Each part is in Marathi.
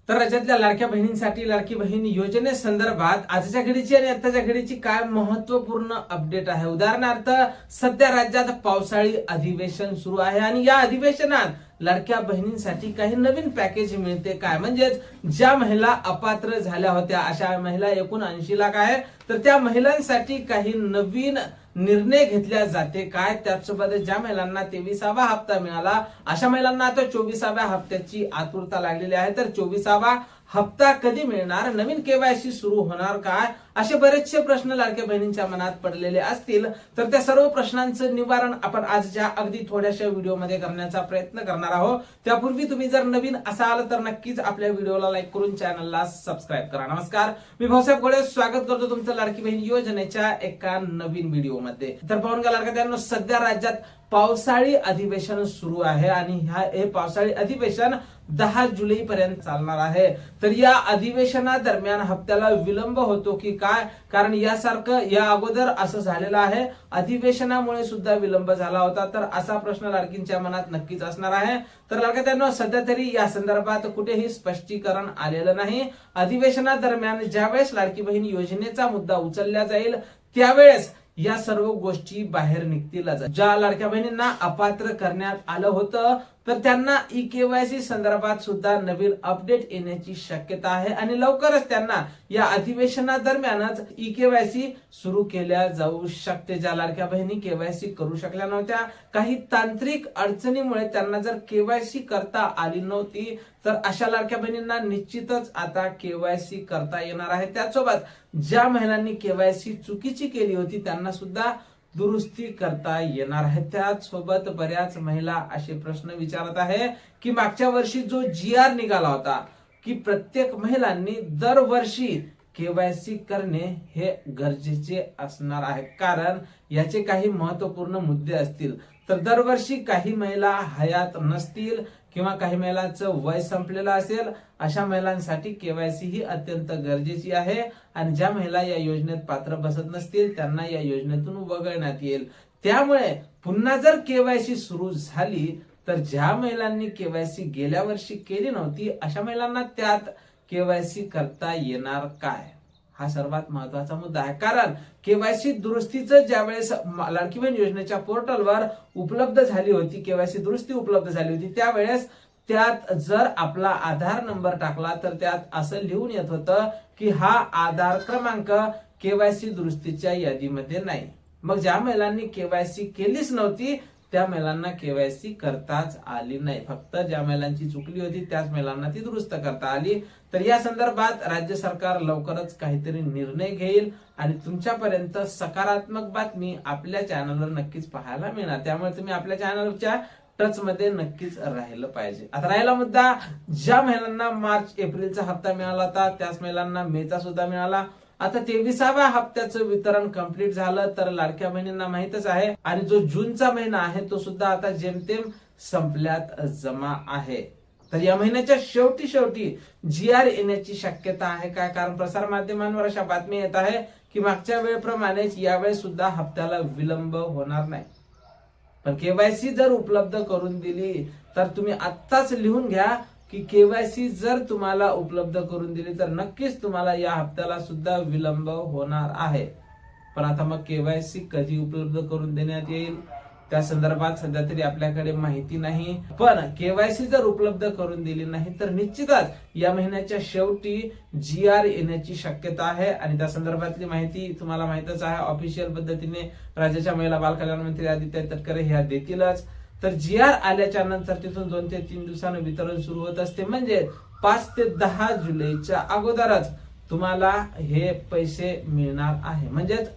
तर राज्यातल्या लाडक्या बहिणींसाठी लाडकी बहीण योजनेसंदर्भात आजच्या घडीची आणि आताच्या घडीची काय महत्वपूर्ण अपडेट आहे। उदाहरणार्थ सध्या राज्यात पावसाळी अधिवेशन सुरू आहे आणि या अधिवेशनात लाडक्या बहिणींसाठी काही नवीन पॅकेज मिळते काय, म्हणजेच ज्या महिला अपात्र झाल्या होत्या अशा महिला एकूण 80 लाख आहे, तर त्या महिलांसाठी काही नवीन निर्णय घेतल्या जाते काय। त्याचसोबत ज्या महिलांना 23वा हप्ता मिळाला अशा महिलांना आता 24व्या हप्त्याची आतुरता लागलेली आहे। तर 24वा हप्ता कधी मिळणार, नवीन केवायसी सुरू होणार काय, असे बरेचसे प्रश्न लाडक्या बहिणींच्या मनात पडलेले असतील। तर त्या सर्व प्रश्नांचं निवारण आपण आजच्या अगदी थोड्याशा व्हिडिओमध्ये करण्याचा प्रयत्न करणार आहोत। त्यापूर्वी तुम्ही जर नवीन असाल तर नक्कीच आपल्या व्हिडिओला लाईक करून चॅनलला सबस्क्राईब करा। नमस्कार, मी भाऊसाहेब गोळे स्वागत करतो तुमचं लाडकी बहीण योजनेच्या एका नवीन व्हिडिओमध्ये। तर पाहून घ्या लाडक्यांनो, सध्या राज्यात पावसाळी अधिवेशन सुरू आहे आणि हे पावसाळी अधिवेशन 10 जुलै पर्यंत चालणार आहे। तर या अधिवेशनादरम्यान हप्त्याला विलंब होतो की काय, कारण यासारखं या अगोदर असं झालेलं आहे, अधिवेशनामुळे सुद्धा विलंब झाला होता। तर असा प्रश्न लाडकींच्या मनात नक्कीच असणार आहे। तर लाडक्यांनो, सध्या तरी या संदर्भात कुठेही स्पष्टीकरण आलेलं नाही। अधिवेशनादरम्यान ज्यावेळेस लाडकी बहीण योजनेचा मुद्दा उचलला जाईल त्यावेळेस या सर्व गोष्टी बाहेर निघतीलच। ज्या लाडक्या बहिणींना अपात्र करण्यात आलं होतं तर त्यांना ई-केवायसी संदर्भात सुद्धा नवीन अपडेट येण्याची शक्यता आहे आणि लवकरच त्यांना या अधिवेशनादरम्यानच ई-केवायसी सुरू केल्या जाऊ शकते। ज्या लाडक्या बहिणी केवायसी करू शकल्या नव्हत्या, काही तांत्रिक अडचणीमुळे त्यांना जर केवायसी करता आली नव्हती, तर अशा लाडक्या बहिणींना निश्चितच आता केवायसी करता येणार आहे। त्यासोबत ज्या महिलांनी केवायसी चुकीची केली होती त्यांना सुद्धा दुरुस्ती करता येणार आहे। त्याचसोबत बऱ्याच महिला असे प्रश्न विचारत आहे की मागच्या वर्षी जो GR निघाला होता की प्रत्येक महिलांनी दरवर्षी केवायसी करणे हे गरजेचे असणार आहे, कारण याचे काही महत्वपूर्ण मुद्दे असतील। तर दरवर्षी काही महिला हयात नसतील किंवा काही महिलांचं वय संपलेलं असेल, अशा महिलांसाठी केवायसी ही अत्यंत गरजेची आहे आणि ज्या महिला या योजनेत पात्र बसत नसतील त्यांना या योजनेतून वगळण्यात येईल। त्यामुळे पुन्हा जर केवायसी सुरू झाली तर ज्या महिलांनी केवायसी गेल्या वर्षी केली नव्हती अशा महिलांना त्यात केवायसी करता येणार काय, हा सर्वात महत्वाचा मुद्दा आहे। कारण केवायसी दुरुस्तीचं ज्यावेळेस लाडकी बहीण योजनेच्या पोर्टलवर उपलब्ध झाली होती, केवायसी दुरुस्ती उपलब्ध झाली होती, त्यावेळेस त्यात जर आपला आधार नंबर टाकला तर त्यात असं लिहून येत होतं की हा आधार क्रमांक केवायसी दुरुस्तीच्या यादीमध्ये नाही। मग ज्या महिलांनी केवायसी केलीच नव्हती त्या महिलांना केवायसी करताच आली नाही, फक्त ज्या महिलांची चुकली होती त्याच महिलांना ती दुरुस्त करता आली। तर या संदर्भात राज्य सरकार लवकरच काहीतरी निर्णय घेईल आणि तुमच्यापर्यंत सकारात्मक बातमी आपल्या चॅनलवर नक्कीच पाहायला मिळणार। त्यामुळे तुम्ही आपल्या चॅनलच्या टच मध्ये नक्कीच राहिलं पाहिजे। आता राहिला मुद्दा, ज्या महिलांना मार्च एप्रिलचा हप्ता मिळाला होता त्याच महिलांना मेचा सुद्धा मिळाला। आता 23व्या हप्त्याचं वितरण कंप्लीट झालं तर लाडक्या बहिणींना माहितच आहे आणि जो जूनचा महिना आहे तो सुद्धा आता जेमतेम संपल्यात जमा आहे। तर या महिन्याच्या शेवटी GR येण्याची शक्यता आहे काय, कारण प्रसार माध्यमांवर अशा बातम्या येत आहे की मागच्या वेळेप्रमाणेच यावेळेस सुद्धा हप्त्याला विलंब होणार नाही। पण केवायसी जर उपलब्ध करून दिली तर तुम्ही आत्ताच लिहून घ्या की केवायसी जर तुम्हाला उपलब्ध करून दिली तर नक्कीच तुम्हाला या हप्त्याला सुद्धा विलंब होणार आहे। पण आता मग केवायसी कधी उपलब्ध करून देण्यात येईल त्या संदर्भात सध्या तरी आपल्याकडे माहिती नाही। पण केवायसी जर उपलब्ध करून दिली नाही तर निश्चितच या महिन्याच्या शेवटी GR येण्याची शक्यता आहे आणि त्या संदर्भातली माहिती तुम्हाला माहितच आहे, ऑफिशियल पद्धतीने राज्याच्या महिला बाल कल्याण मंत्री आदित्य तटकरे ह्या देतीलच। तर GR आल्याच्या नंतर तिथून 2 ते 3 दिवसांनी वितरण सुरू होत असते, म्हणजे 5 ते 10 जुलैच्या अगोदरच तुम्हाला हे पैसे मिळणार आहे, म्हणजेच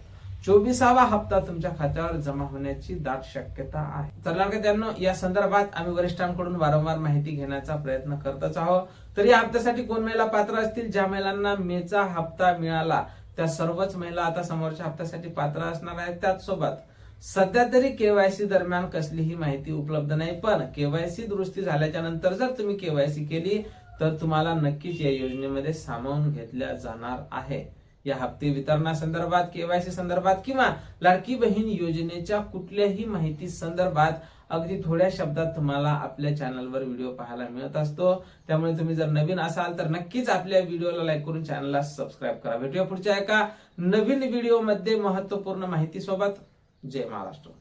24वा हप्ता तुमच्या खात्यावर जमा होण्याची दाट शक्यता आहे। तर लाडक्यांनो, या संदर्भात आम्ही वरिष्ठांकडून वारंवार माहिती घेण्याचा प्रयत्न करतच आहोत। तर या हप्त्यासाठी कोण महिला पात्र असतील, ज्या महिलांना मेचा हप्ता मिळाला त्या सर्वच महिला आता समोरच्या हप्त्यासाठी पात्र असणार आहेत। त्याचसोबत सध्या तरी केवायसी दरम्यान कसलीही माहिती उपलब्ध नाही, पण केवायसी दुरुस्ती झाल्याच्या नंतर जर तुम्ही केवायसी केली तर तुम्हाला नक्कीच या योजनेमध्ये सामावून घेतल्या जाणार आहे। या हप्ते वितरणासंदर्भात, केवायसी संदर्भात किंवा लाडकी बहीण योजनेच्या कुठल्याही माहिती संदर्भात अगदी थोड्या शब्दात तुम्हाला आपल्या चॅनलवर व्हिडिओ पाहायला मिळत असतो. त्यामुळे तुम्ही जर नवीन असाल तर नक्कीच आपल्या व्हिडिओला लाईक करून चॅनलला सबस्क्राईब करा. भेटूया पुढच्या एका नवीन व्हिडिओमध्ये महत्वपूर्ण माहिती सोबत. जय महाराष्ट्र.